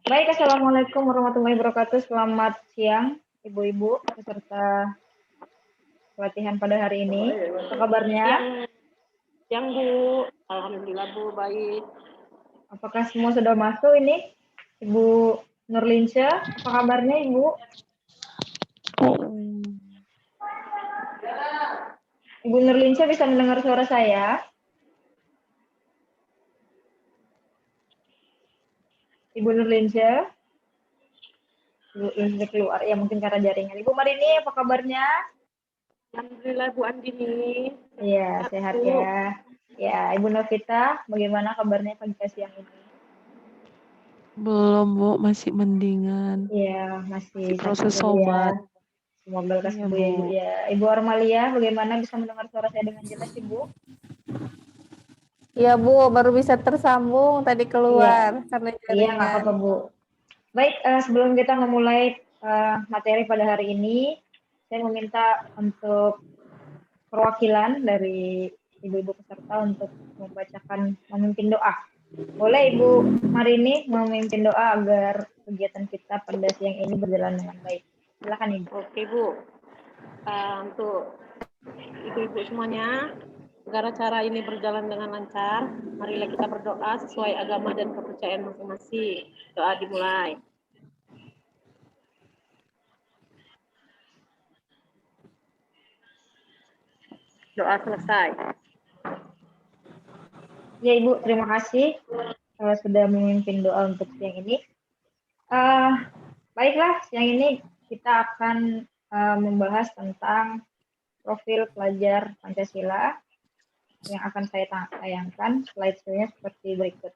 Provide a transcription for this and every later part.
Baik, Assalamualaikum warahmatullahi wabarakatuh. Selamat siang, Ibu-Ibu, peserta pelatihan pada hari ini. Apa kabarnya? Siang, Bu. Alhamdulillah, Bu. Baik. Apakah semua sudah masuk ini? Ibu Nurlinsyah, apa kabarnya, Ibu? Ibu Nurlinsyah bisa mendengar suara saya? Ibu Nurlinsyah? Ibu Nurlinsyah keluar, ya mungkin karena jaringan. Ibu Marini, apa kabarnya? Alhamdulillah, Bu Andini. Iya, sehat ya. Ya, Ibu Novita, bagaimana kabarnya pagi siang ini? Belum, Bu, masih mendingan. Iya, masih Proses sakit dulu ya. obat. Semoga lekas Iya, sembuh ya, Ibu Bu. ya. Ibu Armalia, bagaimana bisa mendengar suara saya dengan jelas, Ibu? Iya, Bu, baru bisa tersambung tadi keluar karena Iya, nggak jaringan. apa-apa, Bu. Baik, sebelum kita memulai materi pada hari ini, saya meminta untuk perwakilan dari ibu-ibu peserta untuk membacakan memimpin doa. Boleh Ibu Marini memimpin doa agar kegiatan kita pada siang ini berjalan dengan baik. Silakan Ibu. Oke, Bu. Untuk ibu-ibu semuanya, agar acara ini berjalan dengan lancar, marilah kita berdoa sesuai agama dan kepercayaan masing-masing. Doa dimulai. Doa selesai. Ya Ibu, terima kasih sudah memimpin doa untuk siang ini. Baiklah, siang ini kita akan membahas tentang profil pelajar Pancasila yang akan saya tayangkan. Slide-nya seperti berikut.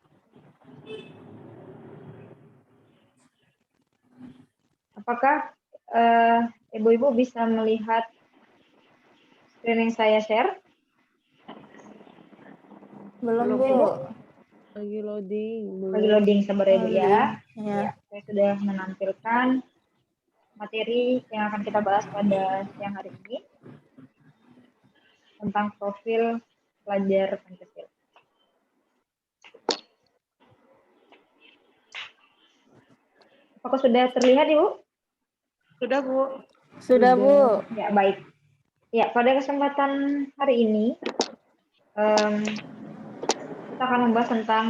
Apakah ibu-ibu bisa melihat screen yang saya share? Belum, Bu. Lagi loading. Lagi loading, sabar ya, Bu ya. Ya. Saya sudah menampilkan materi yang akan kita bahas pada siang hari ini tentang profil pelajar Pancasila. Apakah sudah terlihat, Ibu? Sudah, Bu. Sudah, Bu. Ya, baik. Ya, pada kesempatan hari ini kita akan membahas tentang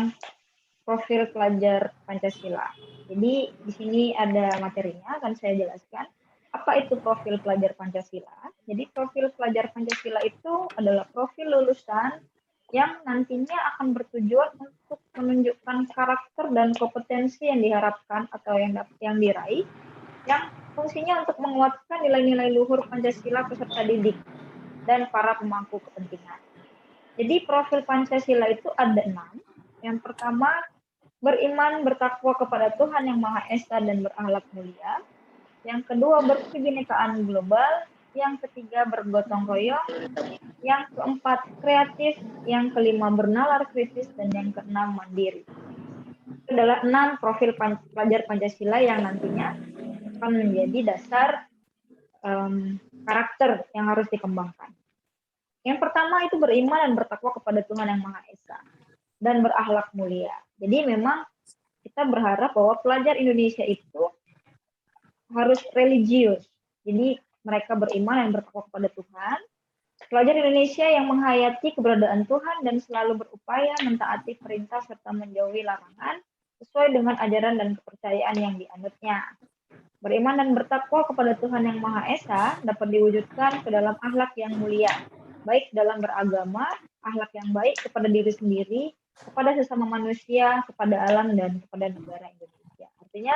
profil pelajar Pancasila. Jadi di sini ada materinya, akan saya jelaskan. Apa itu profil pelajar Pancasila? Jadi profil pelajar Pancasila itu adalah profil lulusan yang nantinya akan bertujuan untuk menunjukkan karakter dan kompetensi yang diharapkan atau yang diraih, yang fungsinya untuk menguatkan nilai-nilai luhur Pancasila peserta didik dan para pemangku kepentingan. Jadi profil Pancasila itu ada 6. Yang pertama, beriman bertakwa kepada Tuhan Yang Maha Esa dan berakhlak mulia. Yang kedua, berkebinekaan global. Yang ketiga, bergotong royong. Yang keempat, kreatif. Yang kelima, bernalar kritis. Dan yang keenam, mandiri. Itu adalah 6 profil pelajar Pancasila yang nantinya akan menjadi dasar karakter yang harus dikembangkan. Yang pertama itu beriman dan bertakwa kepada Tuhan Yang Maha Esa dan berakhlak mulia. Jadi memang kita berharap bahwa pelajar Indonesia itu harus religius. Jadi mereka beriman dan bertakwa kepada Tuhan. Pelajar Indonesia yang menghayati keberadaan Tuhan dan selalu berupaya mentaati perintah serta menjauhi larangan sesuai dengan ajaran dan kepercayaan yang dianutnya. Beriman dan bertakwa kepada Tuhan Yang Maha Esa dapat diwujudkan ke dalam akhlak yang mulia, baik dalam beragama, akhlak yang baik kepada diri sendiri, kepada sesama manusia, kepada alam, dan kepada negara Indonesia. Artinya,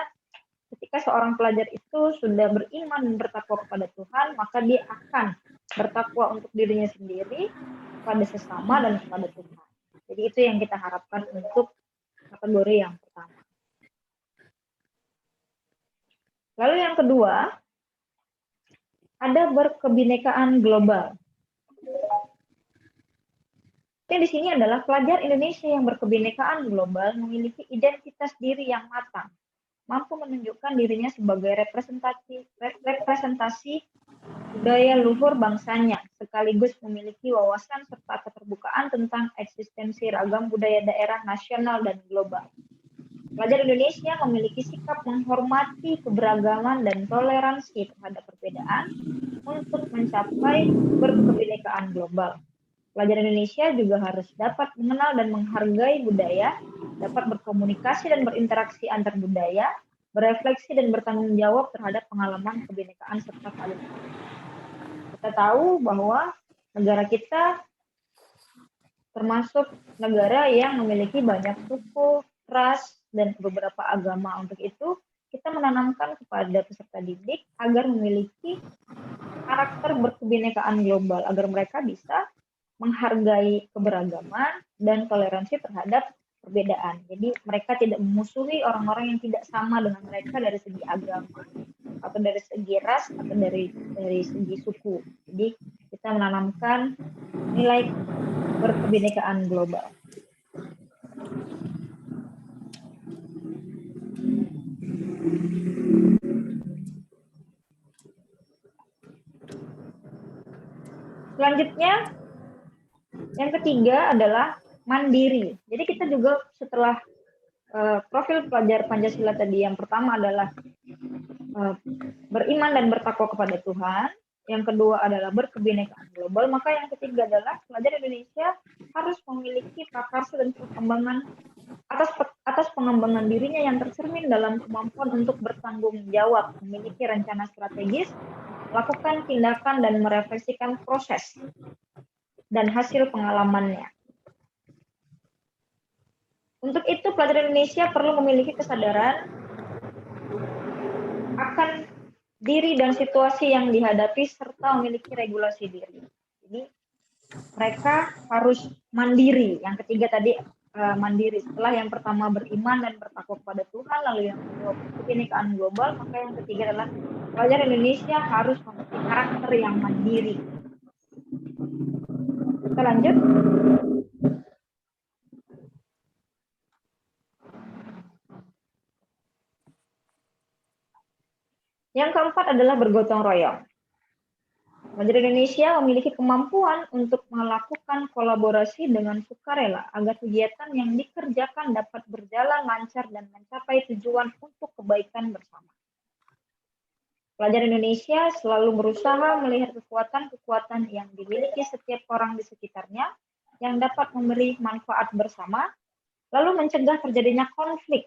ketika seorang pelajar itu sudah beriman dan bertakwa kepada Tuhan, maka dia akan bertakwa untuk dirinya sendiri, kepada sesama, dan kepada Tuhan. Jadi itu yang kita harapkan untuk kategori yang pertama. Lalu yang kedua, ada berkebinekaan global. Yang di sini adalah pelajar Indonesia yang berkebinekaan global memiliki identitas diri yang matang mampu menunjukkan dirinya sebagai representasi budaya luhur bangsanya, sekaligus memiliki wawasan serta keterbukaan tentang eksistensi ragam budaya daerah nasional dan global. Pelajar Indonesia memiliki sikap menghormati keberagaman dan toleransi terhadap perbedaan untuk mencapai berkebinekaan global. Pelajar Indonesia juga harus dapat mengenal dan menghargai budaya, dapat berkomunikasi dan berinteraksi antar budaya, berefleksi dan bertanggung jawab terhadap pengalaman kebinekaan serta keadilan. Kita tahu bahwa negara kita termasuk negara yang memiliki banyak suku, ras, dan beberapa agama. Untuk itu, kita menanamkan kepada peserta didik agar memiliki karakter berkebinekaan global, agar mereka bisa menghargai keberagaman dan toleransi terhadap perbedaan. Jadi mereka tidak memusuhi orang-orang yang tidak sama dengan mereka dari segi agama, atau dari segi ras, atau dari segi suku. Jadi kita menanamkan nilai berkebinekaan global. Selanjutnya, yang ketiga adalah mandiri. Jadi kita juga setelah profil pelajar Pancasila tadi, yang pertama adalah beriman dan bertakwa kepada Tuhan, yang kedua adalah berkebinekaan global, maka yang ketiga adalah pelajar Indonesia harus memiliki prakarsa dan perkembangan atas pengembangan dirinya yang tercermin dalam kemampuan untuk bertanggung jawab, memiliki rencana strategis, melakukan tindakan dan merefleksikan proses dan hasil pengalamannya. Untuk itu, pelajar Indonesia perlu memiliki kesadaran akan diri dan situasi yang dihadapi serta memiliki regulasi diri. Jadi mereka harus mandiri. Yang ketiga tadi mandiri. Setelah yang pertama beriman dan bertakwa kepada Tuhan, lalu yang kedua kebinekaan global, maka yang ketiga adalah pelajar Indonesia harus memiliki karakter yang mandiri. Kita lanjut. Yang keempat adalah bergotong royong. Pelajar Indonesia memiliki kemampuan untuk melakukan kolaborasi dengan sukarela agar kegiatan yang dikerjakan dapat berjalan lancar dan mencapai tujuan untuk kebaikan bersama. Pelajar Indonesia selalu berusaha melihat kekuatan-kekuatan yang dimiliki setiap orang di sekitarnya yang dapat memberi manfaat bersama, lalu mencegah terjadinya konflik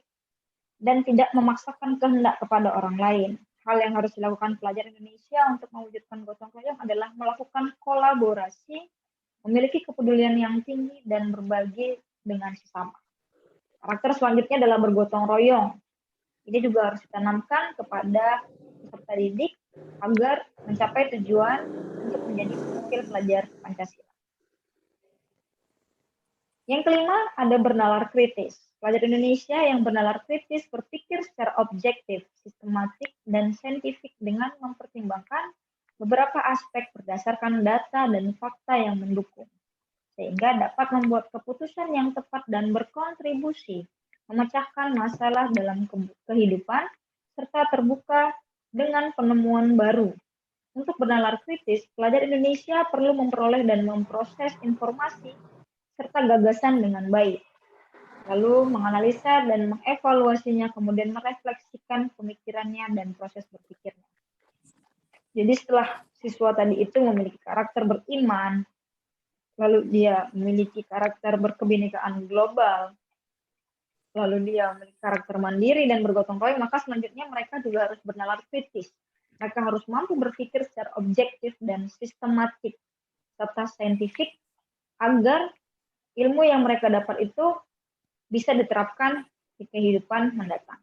dan tidak memaksakan kehendak kepada orang lain. Hal yang harus dilakukan pelajar Indonesia untuk mewujudkan gotong royong adalah melakukan kolaborasi, memiliki kepedulian yang tinggi, dan berbagi dengan sesama. Karakter selanjutnya adalah bergotong royong. Ini juga harus ditanamkan kepada peserta didik agar mencapai tujuan untuk menjadi wakil pelajar Pancasila. Yang kelima, ada bernalar kritis. Pelajar Indonesia yang bernalar kritis berpikir secara objektif, sistematik, dan saintifik dengan mempertimbangkan beberapa aspek berdasarkan data dan fakta yang mendukung, sehingga dapat membuat keputusan yang tepat dan berkontribusi memecahkan masalah dalam kehidupan, serta terbuka dengan penemuan baru. Untuk bernalar kritis, pelajar Indonesia perlu memperoleh dan memproses informasi serta gagasan dengan baik, lalu menganalisa dan mengevaluasinya, kemudian merefleksikan pemikirannya dan proses berpikirnya. Jadi setelah siswa tadi itu memiliki karakter beriman, lalu dia memiliki karakter berkebinekaan global, lalu dia memiliki karakter mandiri dan bergotong royong, maka selanjutnya mereka juga harus bernalar kritis. Mereka harus mampu berpikir secara objektif dan sistematik serta saintifik agar ilmu yang mereka dapat itu bisa diterapkan di kehidupan mendatang.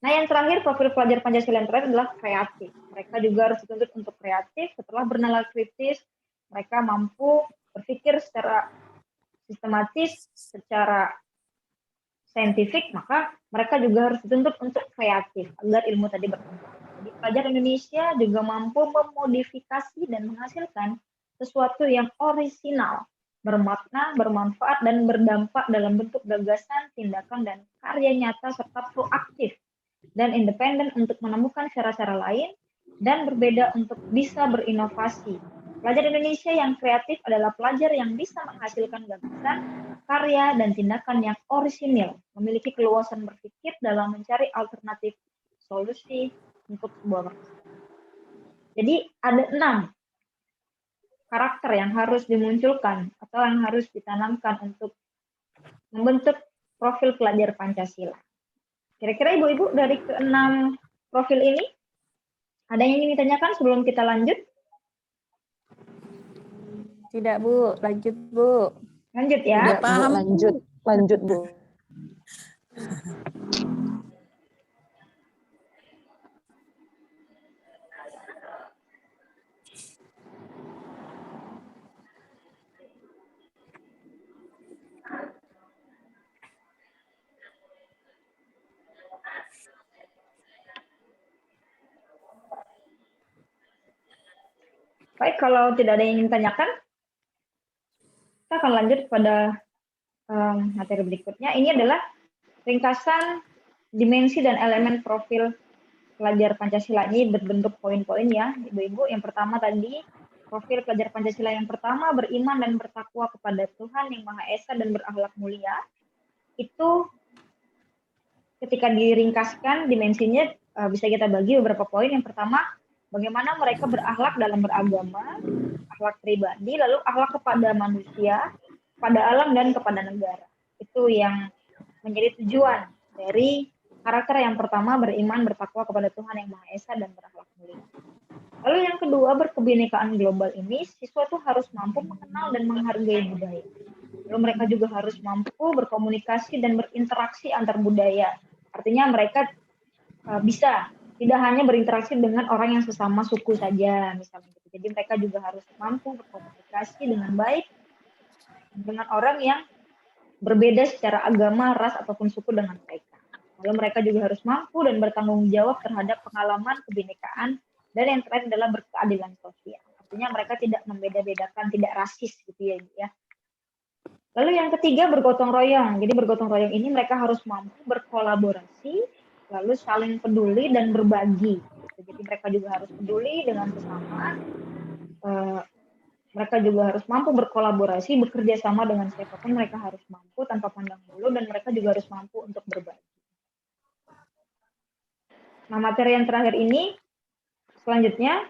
Nah, yang terakhir, profil pelajar Pancasila yang terakhir adalah kreatif. Mereka juga harus dituntut untuk kreatif. Setelah bernalar kritis, mereka mampu berpikir secara sistematis, secara saintifik, maka mereka juga harus dituntut untuk kreatif agar ilmu tadi berkembang. Jadi pelajar Indonesia juga mampu memodifikasi dan menghasilkan sesuatu yang orisinal bermakna, bermanfaat, dan berdampak dalam bentuk gagasan, tindakan, dan karya nyata serta proaktif dan independen untuk menemukan cara-cara lain dan berbeda untuk bisa berinovasi. Pelajar Indonesia yang kreatif adalah pelajar yang bisa menghasilkan gagasan, karya, dan tindakan yang orisinil, memiliki keluasan berpikir dalam mencari alternatif solusi untuk sebuah masalah. Jadi ada 6 karakter yang harus dimunculkan atau yang harus ditanamkan untuk membentuk profil pelajar Pancasila. Kira-kira ibu-ibu dari ke-6 profil ini ada yang ingin ditanyakan sebelum kita lanjut? Tidak, Bu. Lanjut, Bu. Lanjut ya. Udah paham. Lanjut Bu. Baik, kalau tidak ada yang ingin tanyakan, kita akan lanjut pada materi berikutnya. Ini adalah ringkasan dimensi dan elemen profil pelajar Pancasila. Ini berbentuk poin-poin ya, ibu-ibu. Yang pertama tadi, profil pelajar Pancasila yang pertama beriman dan bertakwa kepada Tuhan yang Maha Esa dan berakhlak mulia. Itu ketika diringkaskan dimensinya bisa kita bagi beberapa poin. Yang pertama, bagaimana mereka berakhlak dalam beragama, akhlak pribadi, lalu akhlak kepada manusia, kepada alam, dan kepada negara. Itu yang menjadi tujuan dari karakter yang pertama, beriman, bertakwa kepada Tuhan yang Maha Esa dan berakhlak mulia. Lalu yang kedua, berkebinekaan global ini, siswa itu harus mampu mengenal dan menghargai budaya. Lalu mereka juga harus mampu berkomunikasi dan berinteraksi antar budaya. Artinya mereka bisa tidak hanya berinteraksi dengan orang yang sesama suku saja, misalnya gitu. Jadi mereka juga harus mampu berkomunikasi dengan baik dengan orang yang berbeda secara agama, ras, ataupun suku dengan mereka. Lalu mereka juga harus mampu dan bertanggung jawab terhadap pengalaman kebinekaan, dan yang terakhir adalah berkeadilan sosial. Artinya mereka tidak membeda-bedakan, tidak rasis gitu ya. Lalu yang ketiga, bergotong royong. Jadi bergotong royong ini mereka harus mampu berkolaborasi, lalu saling peduli dan berbagi. Jadi mereka juga harus peduli dengan sesama. Mereka juga harus mampu berkolaborasi, bekerja sama dengan siapapun, mereka harus mampu tanpa pandang bulu, dan mereka juga harus mampu untuk berbagi. Nah, materi yang terakhir ini, selanjutnya,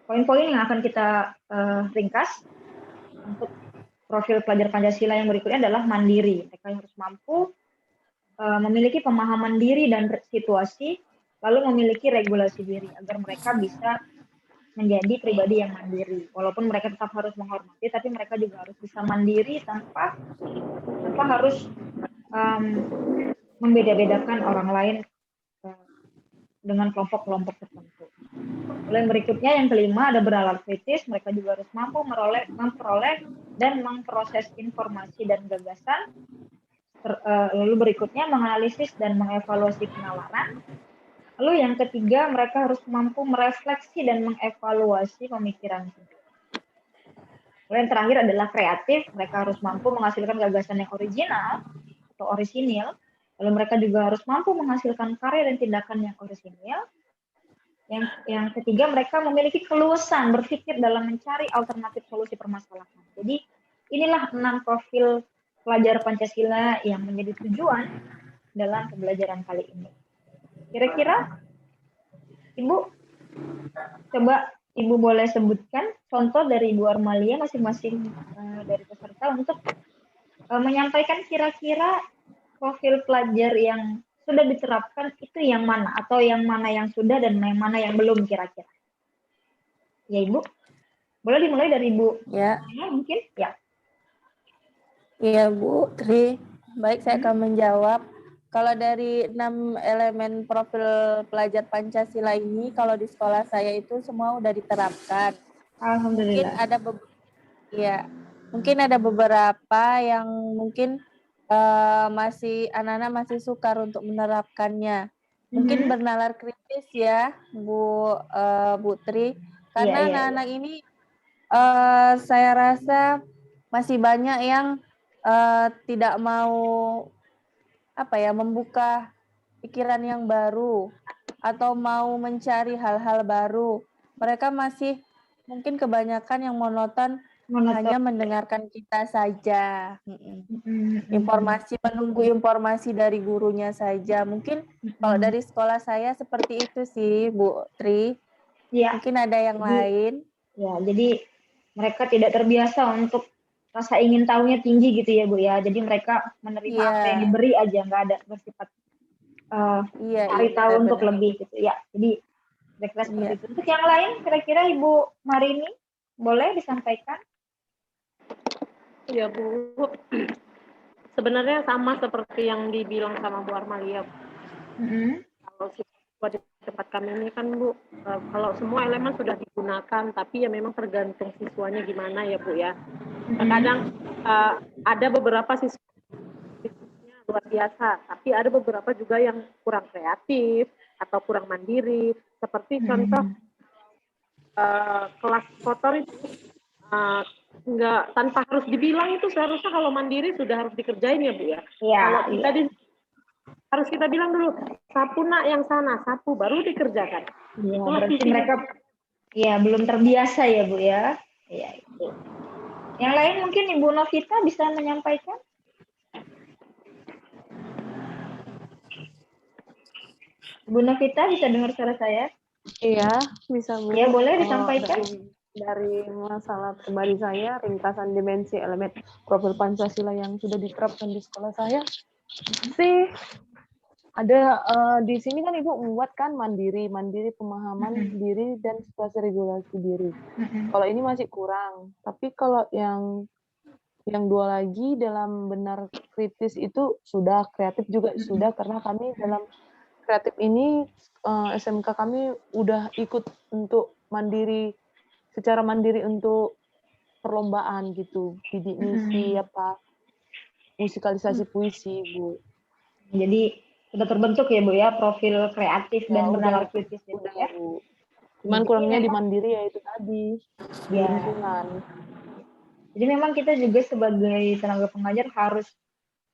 poin-poin yang akan kita ringkas untuk profil pelajar Pancasila yang berikutnya adalah mandiri. Mereka harus mampu memiliki pemahaman diri dan situasi, lalu memiliki regulasi diri agar mereka bisa menjadi pribadi yang mandiri. Walaupun mereka tetap harus menghormati, tapi mereka juga harus bisa mandiri tanpa harus membeda-bedakan orang lain dengan kelompok-kelompok tertentu. Lalu yang berikutnya, yang kelima, ada bernalar kritis. Mereka juga harus mampu memperoleh dan memproses informasi dan gagasan. Lalu berikutnya, menganalisis dan mengevaluasi penawaran. Lalu yang ketiga, mereka harus mampu merefleksi dan mengevaluasi pemikiran. Lalu yang terakhir adalah kreatif. Mereka harus mampu menghasilkan gagasan yang original atau orisinil. Lalu mereka juga harus mampu menghasilkan karya dan tindakan yang orisinil. Yang ketiga, mereka memiliki keluasan berpikir dalam mencari alternatif solusi permasalahan. Jadi inilah 6 profil pelajar Pancasila yang menjadi tujuan dalam pembelajaran kali ini. Kira-kira Ibu, coba Ibu boleh sebutkan contoh dari Ibu Armalia masing-masing dari peserta untuk menyampaikan kira-kira profil pelajar yang sudah diterapkan itu yang mana, atau yang mana yang sudah dan yang mana yang belum kira-kira. Ya Ibu, boleh dimulai dari Ibu. Ya. Mungkin ya. Iya, Bu Tri. Baik, saya akan menjawab. Kalau dari 6 elemen profil pelajar Pancasila ini, kalau di sekolah saya itu semua udah diterapkan. Alhamdulillah. Mungkin ada beberapa yang mungkin anak-anak masih sukar untuk menerapkannya. Mungkin bernalar kritis ya, Bu Tri. Karena anak-anak ini saya rasa masih banyak yang tidak mau membuka pikiran yang baru atau mau mencari hal-hal baru. Mereka masih mungkin kebanyakan yang monoton hanya mendengarkan kita saja. Menunggu informasi dari gurunya saja. Mungkin kalau dari sekolah saya seperti itu sih, Bu Tri. Ya. Mungkin ada yang lain. Ya, jadi mereka tidak terbiasa untuk rasa ingin tahunya tinggi gitu ya, Bu ya. Jadi mereka menerima apa yang diberi aja, nggak ada bersifat cari tahu untuk lebih gitu ya. Jadi kira-kira seperti itu. Untuk yang lain, kira-kira Ibu Marini boleh disampaikan? Ya Bu, sebenarnya sama seperti yang dibilang sama Bu Armalia. Kalau siswa di tempat kami ini kan Bu, kalau semua elemen sudah digunakan, tapi ya memang tergantung siswanya gimana ya Bu ya. Kadang ada beberapa siswanya luar biasa, tapi ada beberapa juga yang kurang kreatif atau kurang mandiri. Seperti contoh kelas kotor itu nggak, tanpa harus dibilang itu seharusnya kalau mandiri sudah harus dikerjain ya Bu ya. Kalau kita harus kita bilang dulu, sapu nak yang sana, sapu baru dikerjakan. Iya, berarti mereka belum terbiasa ya Bu ya. Iya itu. Yang lain mungkin Ibu Novita bisa menyampaikan? Ibu Novita bisa dengar suara saya? Iya, bisa Bu. Ya, boleh disampaikan. Dari masalah pribadi saya, ringkasan dimensi elemen profil Pancasila yang sudah diterapkan di sekolah saya, sih ada di sini kan Ibu membuat kan mandiri pemahaman diri dan situasi regulasi diri. Kalau ini masih kurang, tapi kalau yang dua lagi dalam benar kritis itu sudah, kreatif juga sudah, karena kami dalam kreatif ini SMK kami udah ikut untuk secara mandiri untuk perlombaan gitu, bidik misi musikalisasi puisi Bu. Jadi sudah terbentuk ya Bu ya profil kreatif dan bernalar kritis itu ya. Bu. Cuman kurangnya di mandiri ya itu tadi, di lingkungan. Jadi memang kita juga sebagai tenaga pengajar harus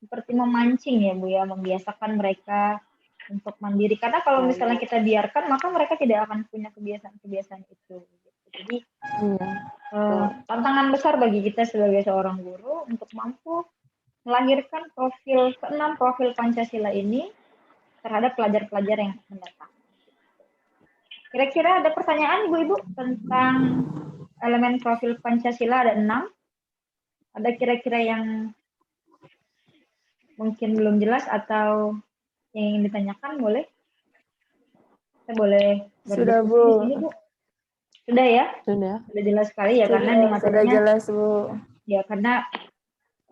seperti memancing ya Bu ya, membiasakan mereka untuk mandiri. Karena kalau misalnya kita biarkan, maka mereka tidak akan punya kebiasaan-kebiasaan itu. Jadi tantangan besar bagi kita sebagai seorang guru untuk mampu melahirkan keenam profil Pancasila ini terhadap pelajar-pelajar yang mendatang. Kira-kira ada pertanyaan Ibu-Ibu tentang elemen profil Pancasila ada 6. Ada kira-kira yang mungkin belum jelas atau yang ingin ditanyakan, boleh? Saya boleh Sudah Bu. Di sini, Bu. Sudah ya? Sudah jelas sekali ya, karena ini materinya. Sudah jelas Bu. Ya, karena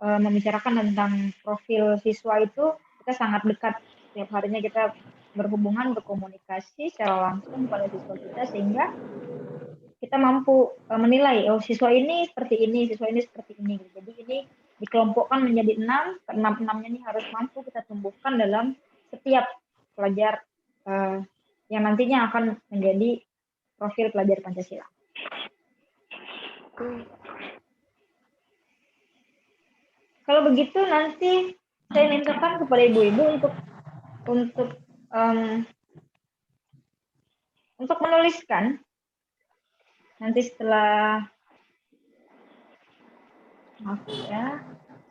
membicarakan tentang profil siswa itu kita sangat dekat. Setiap harinya kita berhubungan, berkomunikasi secara langsung pada siswa kita, sehingga kita mampu menilai, siswa ini seperti ini, siswa ini seperti ini. Jadi ini dikelompokkan menjadi 6, keenam-enamnya ini harus mampu kita tumbuhkan dalam setiap pelajar yang nantinya akan menjadi profil pelajar Pancasila. Kalau begitu nanti saya mintakan kepada ibu-ibu untuk menuliskan nanti setelah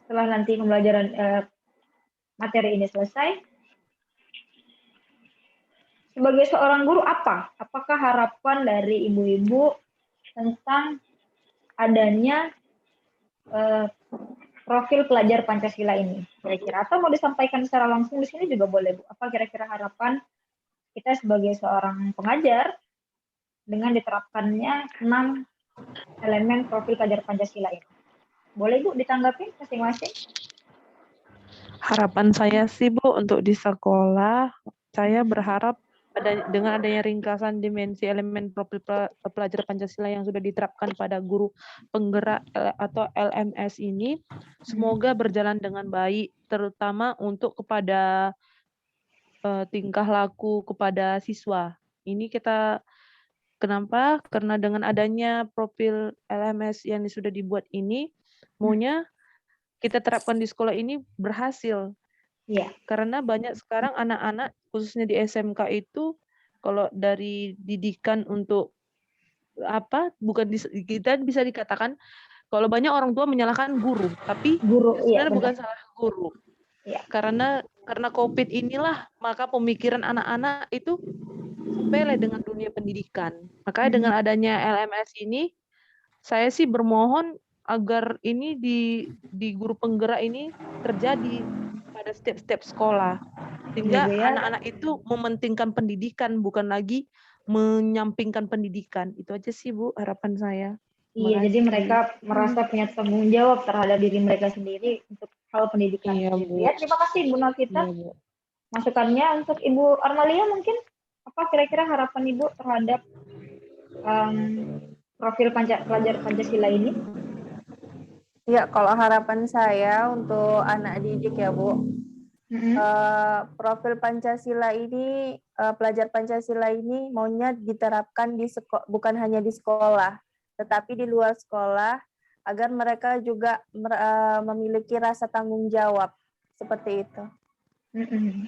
nanti pembelajaran materi ini selesai, sebagai seorang guru apakah harapan dari ibu-ibu tentang adanya profil pelajar Pancasila ini kira-kira, atau mau disampaikan secara langsung di sini juga boleh Bu. Apa kira-kira harapan kita sebagai seorang pengajar dengan diterapkannya 6 elemen profil pelajar Pancasila ini? Boleh Bu ditanggapi masing-masing? Harapan saya sih Bu, untuk di sekolah saya berharap dengan adanya ringkasan dimensi elemen profil pelajar Pancasila yang sudah diterapkan pada guru penggerak atau LMS ini, semoga berjalan dengan baik, terutama untuk kepada tingkah laku kepada siswa. Ini kita kenapa? Karena dengan adanya profil LMS yang sudah dibuat ini, maunya kita terapkan di sekolah ini berhasil. Iya. Karena banyak sekarang anak-anak, khususnya di SMK itu, kalau dari didikan untuk kita bisa dikatakan kalau banyak orang tua menyalahkan guru, tapi Guru, iya sebenarnya benar. bukan salah guru. Iya. Karena COVID inilah maka pemikiran anak-anak itu sepele dengan dunia pendidikan. Makanya dengan adanya LMS ini, saya sih bermohon agar ini di guru penggerak ini terjadi pada setiap sekolah. Sehingga Iya, Bu, ya. anak-anak itu mementingkan pendidikan, bukan lagi menyampingkan pendidikan. Itu aja sih, Bu, harapan saya. Iya, jadi mereka merasa punya tanggung jawab terhadap diri mereka sendiri untuk hal pendidikan. Iya, Gitu. Bu. Ya, terima kasih Bu Novita. Iya, Bu. Masukannya untuk Ibu Armalia mungkin apa kira-kira harapan Ibu terhadap profil pelajar Pancasila ini? Ya, kalau harapan saya untuk anak didik ya, Bu, profil Pancasila ini, pelajar Pancasila ini maunya diterapkan bukan hanya di sekolah, tetapi di luar sekolah, agar mereka juga memiliki rasa tanggung jawab, seperti itu.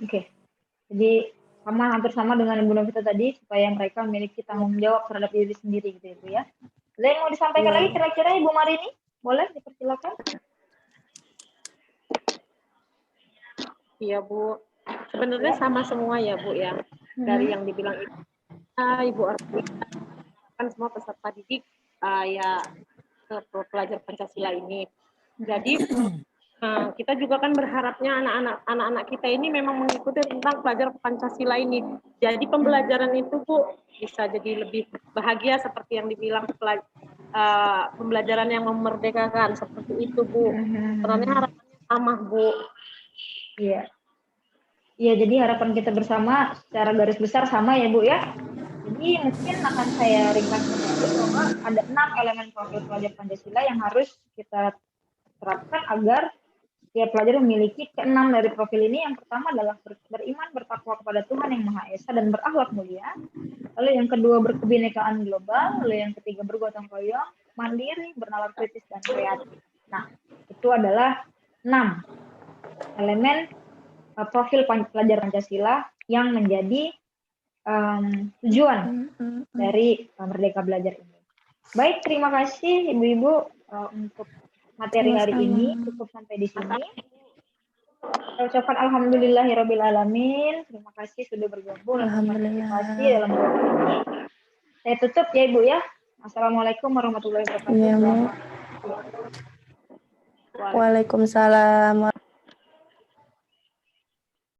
Oke. Jadi hampir sama dengan Ibu Novita tadi, supaya mereka memiliki tanggung jawab terhadap diri sendiri gitu ya. Ada yang mau disampaikan lagi kira-kira Ibu Marini? Boleh dipersilakan? Iya Bu, sebenarnya sama semua ya Bu ya, dari yang dibilang Ibu Armalia, kan semua peserta didik ya pelajar Pancasila ini. Jadi kita juga kan berharapnya anak-anak kita ini memang mengikuti tentang pelajar Pancasila ini. Jadi pembelajaran itu Bu bisa jadi lebih bahagia seperti yang dibilang pembelajaran yang memerdekakan seperti itu Bu. Sebenarnya harapannya sama Bu. Iya. Iya, jadi harapan kita bersama secara garis besar sama ya Bu ya. Jadi mungkin akan saya ringkas bahwa ada 6 elemen profil pelajar Pancasila yang harus kita terapkan agar setiap pelajar memiliki ke-6 dari profil ini. Yang pertama adalah beriman, bertakwa kepada Tuhan Yang Maha Esa dan berakhlak mulia. Lalu yang kedua berkebinekaan global. Lalu yang ketiga bergotong royong, mandiri, bernalar kritis dan kreatif. Nah, itu adalah 6 elemen profil pelajar Pancasila yang menjadi tujuan dari Merdeka Belajar ini. Baik, terima kasih Ibu-Ibu untuk materi hari ini. Cukup sampai di sini. Saya ucapkan alhamdulillahirabbil alamin. Terima kasih sudah bergabung dan berpartisipasi dalam program ini. Saya tutup ya Ibu ya. Assalamualaikum warahmatullahi wabarakatuh. Waalaikumsalam.